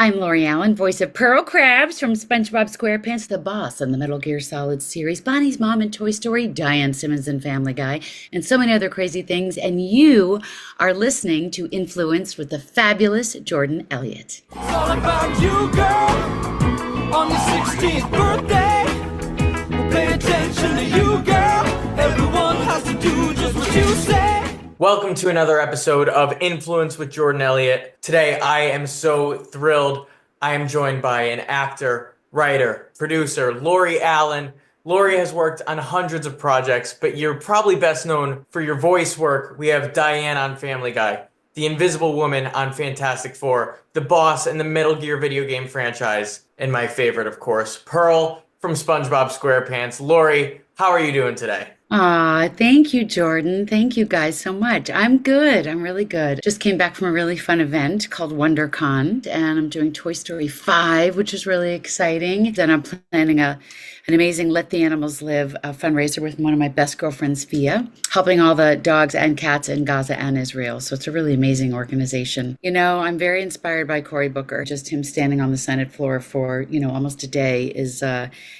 I'm Lori Allen, voice of Pearl Krabs from SpongeBob SquarePants, the boss in the Metal Gear Solid series, Bonnie's mom in Toy Story, Diane Simmons in Family Guy, and so many other crazy things. And you are listening to Influence with the fabulous Jordan Elliott. It's all about you, girl, on your 16th birthday. We'll pay attention to you, girl. Everyone has to do just what you say. Welcome to another episode of Influence with Jordan Elliott. Today, I am so thrilled. I am joined by an actor, writer, producer, Lori Allen. Lori has worked on hundreds of projects, but you're probably best known for your voice work. We have Diane on Family Guy, the Invisible Woman on Fantastic Four, the boss in the Metal Gear video game franchise, and my favorite, of course, Pearl from SpongeBob SquarePants. Lori, how are you doing today? Thank you, Jordan. Thank you guys so much. I'm good. I'm really good. Just came back from a really fun event called WonderCon, and I'm doing Toy Story 5, which is really exciting. Then I'm planning an amazing Let the Animals Live fundraiser with one of my best girlfriends, Fia, helping all the dogs and cats in Gaza and Israel. So it's a really amazing organization. You know, I'm very inspired by Cory Booker. Just him standing on the Senate floor for, almost a day is,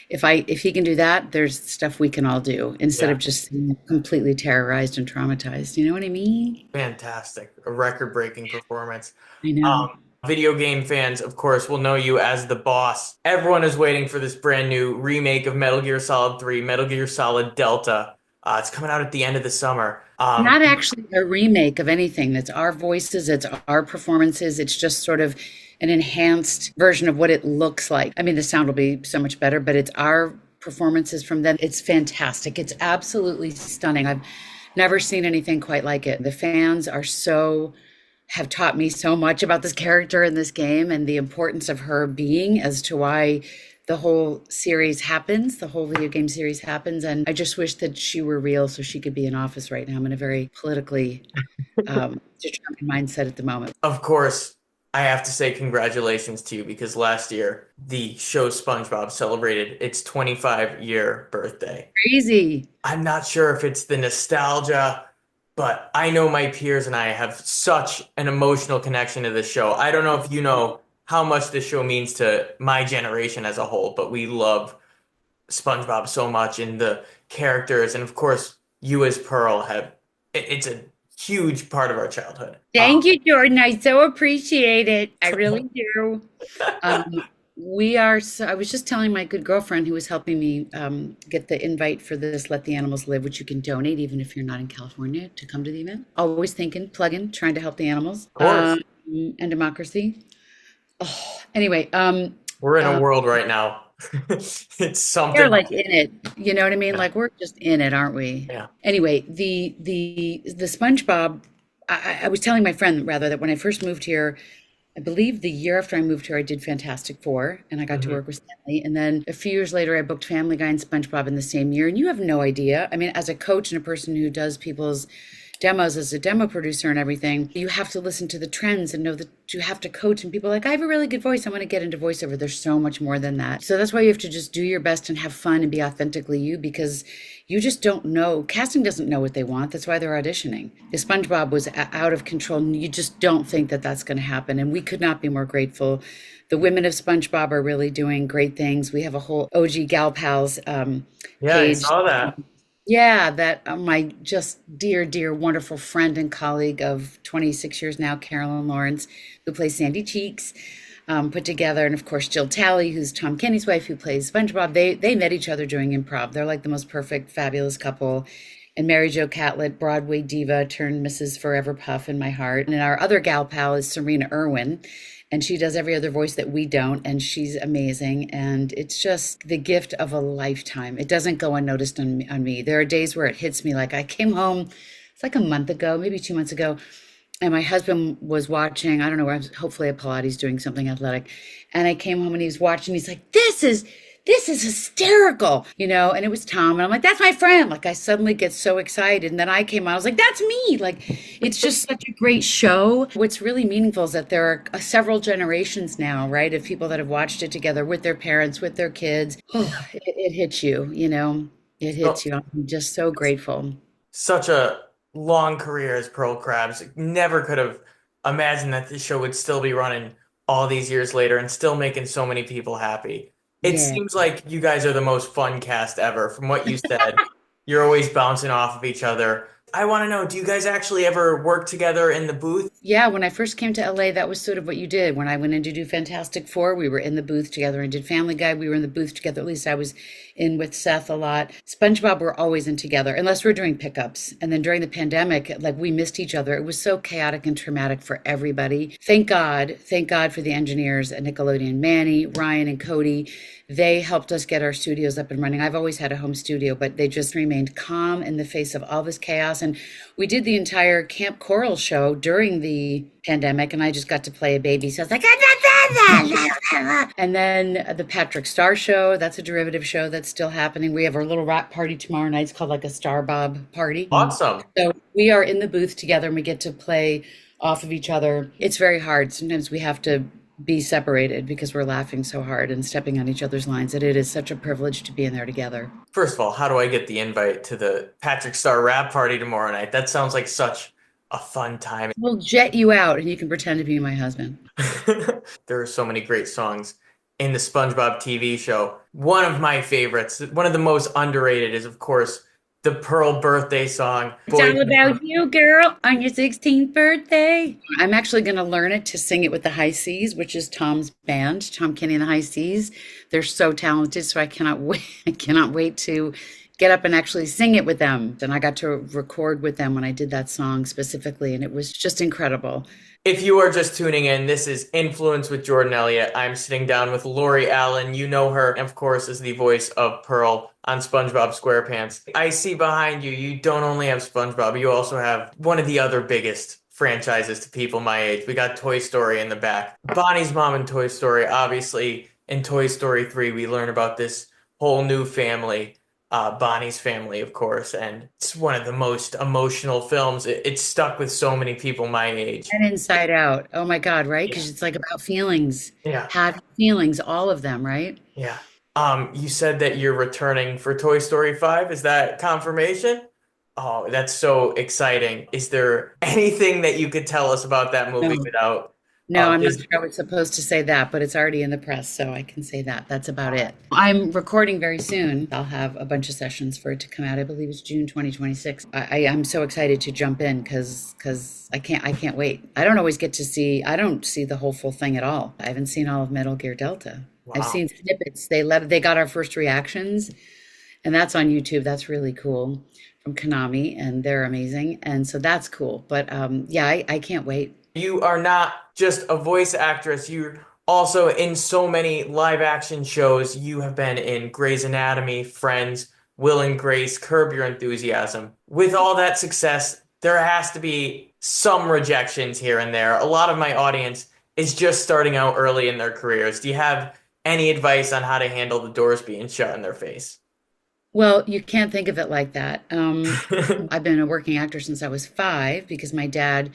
if he can do that, there's stuff we can all do instead of just completely terrorized and traumatized. You know what I mean? Fantastic. A record-breaking performance. I know. Video game fans, of course, will know you as the boss. Everyone is waiting for this brand new remake of Metal Gear Solid 3, Metal Gear Solid Delta. It's coming out at the end of the summer. Not actually a remake of anything. It's our voices, it's our performances. It's just sort of an enhanced version of what it looks like. I mean, the sound will be so much better, but it's our performances from them. It's fantastic. It's absolutely stunning. I've never seen anything quite like it. The fans have taught me so much about this character in this game and the importance of her being as to why the whole series happens, the whole video game series happens. And I just wish that she were real so she could be in office right now. I'm in a very politically determined mindset at the moment. Of course, I have to say congratulations to you because last year the show SpongeBob celebrated its 25-year birthday. Crazy. I'm not sure if it's the nostalgia, but I know my peers and I have such an emotional connection to this show. I don't know if you know how much this show means to my generation as a whole, but we love SpongeBob so much and the characters. And of course, you as Pearl it's a huge part of our childhood. Thank you, Jordan. I so appreciate it. I really do. I was just telling my good girlfriend who was helping me get the invite for this Let the Animals Live, which you can donate even if you're not in California to come to the event. Always thinking, plugging, trying to help the animals. Of course. And democracy. Oh, anyway. We're in a world right now. It's something. We're like in it. You know what I mean? Yeah. Like we're just in it, aren't we? Yeah. Anyway, the SpongeBob, I was telling my friend rather that when I first moved here, I believe the year after I moved here, I did Fantastic Four and I got to work with Stanley. And then a few years later, I booked Family Guy and SpongeBob in the same year. And you have no idea. I mean, as a coach and a person who does people's demos as a demo producer and everything, you have to listen to the trends and know that you have to coach. And people are like, I have a really good voice. I want to get into voiceover. There's so much more than that. So that's why you have to just do your best and have fun and be authentically you, because you just don't know. Casting doesn't know what they want. That's why they're auditioning. If SpongeBob was out of control, you just don't think that that's going to happen. And we could not be more grateful. The women of SpongeBob are really doing great things. We have a whole OG Gal Pals page. I saw that. Yeah, that my just dear, dear, wonderful friend and colleague of 26 years now, Carolyn Lawrence, who plays Sandy Cheeks, put together. And of course, Jill Talley, who's Tom Kenny's wife, who plays SpongeBob. They met each other doing improv. They're like the most perfect, fabulous couple. And Mary Jo Catlett, Broadway diva turned Mrs. Forever Puff in my heart. And our other gal pal is Serena Irwin. And she does every other voice that we don't, and she's amazing. And it's just the gift of a lifetime. It doesn't go unnoticed on me. There are days where it hits me. Like I came home, it's like a month ago, maybe 2 months ago, and my husband was watching, I don't know, hopefully at Pilates doing something athletic. And I came home and he was watching, he's like, this is hysterical, and it was Tom. And I'm like, that's my friend. Like I suddenly get so excited. And then I came out, I was like, that's me. Like, it's just such a great show. What's really meaningful is that there are several generations now, right, of people that have watched it together with their parents, with their kids. Oh, it hits you, it hits you. I'm just so grateful. Such a long career as Pearl Krabs. Never could have imagined that this show would still be running all these years later and still making so many people happy. It Yeah. seems like you guys are the most fun cast ever. From what you said, you're always bouncing off of each other. I want to know, do you guys actually ever work together in the booth? Yeah, when I first came to LA, that was sort of what you did. When I went in to do Fantastic Four, we were in the booth together and did Family Guy. We were in the booth together. At least I was in with Seth a lot. SpongeBob, we're always in together, unless we're doing pickups. And then during the pandemic, like we missed each other. It was so chaotic and traumatic for everybody. Thank God for the engineers at Nickelodeon, Manny, Ryan, and Cody. They helped us get our studios up and running. I've always had a home studio, but they just remained calm in the face of all this chaos. And we did the entire Camp Coral show during the pandemic, and I just got to play a baby. So I was like, and then the Patrick Star show, that's a derivative show that's still happening. We have our little rap party tomorrow night. It's called like a Star Bob party. Awesome. So we are in the booth together and we get to play off of each other. It's very hard. Sometimes we have to be separated because we're laughing so hard and stepping on each other's lines that it is such a privilege to be in there together. First of all, how do I get the invite to the Patrick Star rap party tomorrow night? That sounds like such a fun time. We'll jet you out and you can pretend to be my husband. There are so many great songs in the SpongeBob TV show. One of my favorites, one of the most underrated, is of course the Pearl birthday song. It's all about you, girl, on your 16th birthday. I'm actually going to learn it to sing it with the High Seas, which is Tom's band, Tom Kenny and the High Seas. They're so talented, so I cannot wait. I cannot wait to get up and actually sing it with them. And I got to record with them when I did that song specifically, and it was just incredible. If you are just tuning in, this is Influence with Jordan Elliott. I'm sitting down with Lori Allen. You know her, of course, as the voice of Pearl on SpongeBob SquarePants. I see behind you, you don't only have SpongeBob, you also have one of the other biggest franchises to people my age. We got Toy Story in the back. Bonnie's mom in Toy Story, obviously. In Toy Story 3, we learn about this whole new family. Bonnie's family, of course, and it's one of the most emotional films. It's stuck with so many people my age. And Inside Out. Oh my God, right? Because it's like about feelings. Yeah. Happy feelings, all of them, right? Yeah. You said that you're returning for Toy Story 5. Is that confirmation? Oh, that's so exciting. Is there anything that you could tell us about that movie No. without No, I'm not Disney? sure I was supposed to say that, but it's already in the press, so I can say that. That's about it. I'm recording very soon. I'll have a bunch of sessions for it to come out. I believe it's June 2026. I'm so excited to jump in because I can't wait. I don't see the whole full thing at all. I haven't seen all of Metal Gear Delta. I've Wow. seen snippets. They got our first reactions, and that's on YouTube. That's really cool from Konami, and they're amazing. And so that's cool. But yeah, I can't wait. You are not just a voice actress, you're also in so many live action shows. You have been in Grey's Anatomy, Friends, Will and Grace, Curb Your Enthusiasm. With all that success, there has to be some rejections here and there. A lot of my audience is just starting out early in their careers. Do you have any advice on how to handle the doors being shut in their face? Well, you can't think of it like that. I've been a working actor since I was 5 because my dad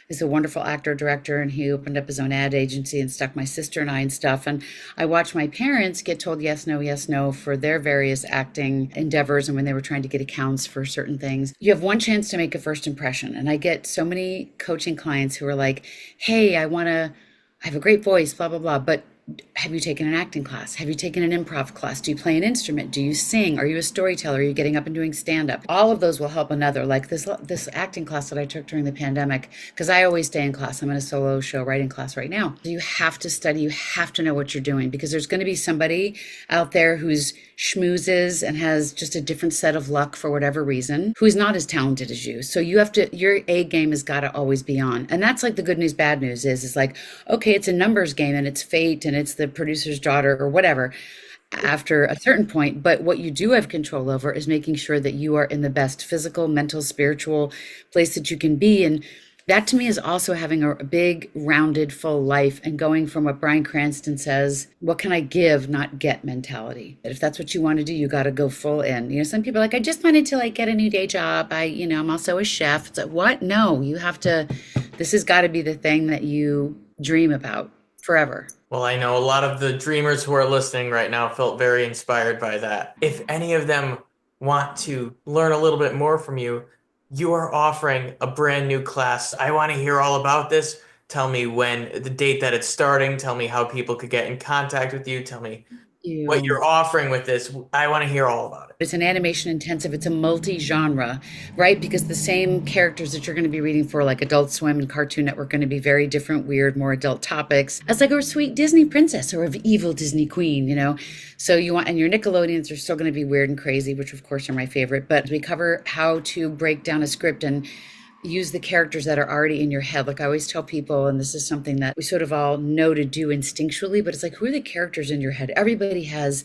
is a wonderful actor director and he opened up his own ad agency and stuck my sister and I and stuff. And I watched my parents get told yes, no for their various acting endeavors and when they were trying to get accounts for certain things. You have one chance to make a first impression. And I get so many coaching clients who are like, hey, I have a great voice, blah, blah, blah. But have you taken an acting class? Have you taken an improv class? Do you play an instrument? Do you sing? Are you a storyteller? Are you getting up and doing stand-up? All of those will help another. Like this acting class that I took during the pandemic, because I always stay in class. I'm in a solo show writing class right now. You have to study. You have to know what you're doing because there's going to be somebody out there who's schmoozes and has just a different set of luck for whatever reason, who's not as talented as you. So you have to, your A game has got to always be on. And that's like the good news, bad news is like, okay, it's a numbers game and it's fate and it's the producer's daughter or whatever after a certain point. But what you do have control over is making sure that you are in the best physical, mental, spiritual place that you can be. And that to me is also having a big, rounded, full life and going from what Bryan Cranston says, what can I give, not get mentality. But if that's what you want to do, you got to go full in. You know, some people are like, I just wanted to like get a new day job. I'm also a chef. It's like, what? No, you have to, this has got to be the thing that you dream about forever. Well, I know a lot of the dreamers who are listening right now felt very inspired by that. If any of them want to learn a little bit more from you, you are offering a brand new class. I want to hear all about this. Tell me when the date that it's starting. Tell me how people could get in contact with you. Tell me what you're offering with this. I want to hear all about it. It's an animation intensive. It's a multi-genre, right? Because the same characters that you're going to be reading for like Adult Swim and Cartoon Network are going to be very different, weird, more adult topics as like a sweet Disney princess or an evil Disney queen, you know? So you want, and your Nickelodeons are still going to be weird and crazy, which of course are my favorite, but we cover how to break down a script and use the characters that are already in your head. Like I always tell people, and this is something that we sort of all know to do instinctually, but it's like, who are the characters in your head? Everybody has,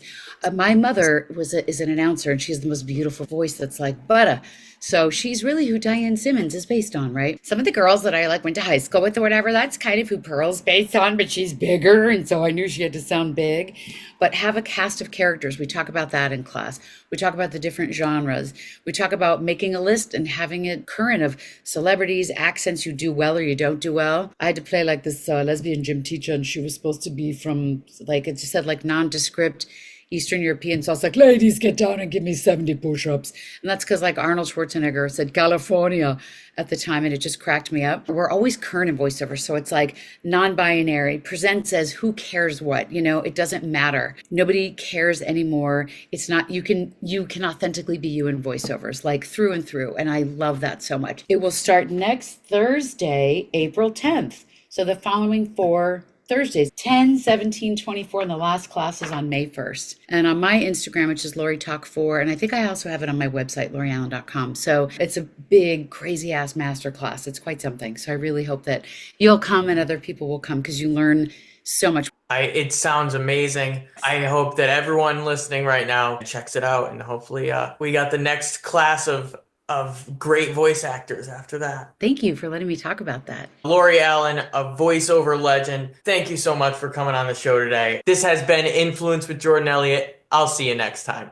my mother is an announcer and she has the most beautiful voice that's like butter. So she's really who Diane Simmons is based on, right? Some of the girls that I like went to high school with or whatever, that's kind of who Pearl's based on, but she's bigger. And so I knew she had to sound big. But have a cast of characters. We talk about that in class. We talk about the different genres. We talk about making a list and having it current of celebrities, accents you do well or you don't do well. I had to play like this lesbian gym teacher, and she was supposed to be from, like, it just said like nondescript Eastern European. So I was like, ladies, get down and give me 70 push-ups. And that's because like Arnold Schwarzenegger said California at the time, and it just cracked me up. We're always current in voiceover. So it's like non-binary, presents as who cares what, you know, it doesn't matter. Nobody cares anymore. It's not, you can authentically be you in voiceovers, like through and through. And I love that so much. It will start next Thursday, April 10th. So the following 4 Thursdays, 10, 17, 24, and the last class is on May 1st. And on my Instagram, which is Lori Talk 4, and I think I also have it on my website, loriallen.com. So it's a big, crazy-ass masterclass. It's quite something. So I really hope that you'll come and other people will come because you learn so much. It sounds amazing. I hope that everyone listening right now checks it out, and hopefully we got the next class of great voice actors after that. Thank you for letting me talk about that. Lori Allen, a voiceover legend. Thank you so much for coming on the show today. This has been Influence with Jordan Elliott. I'll see you next time.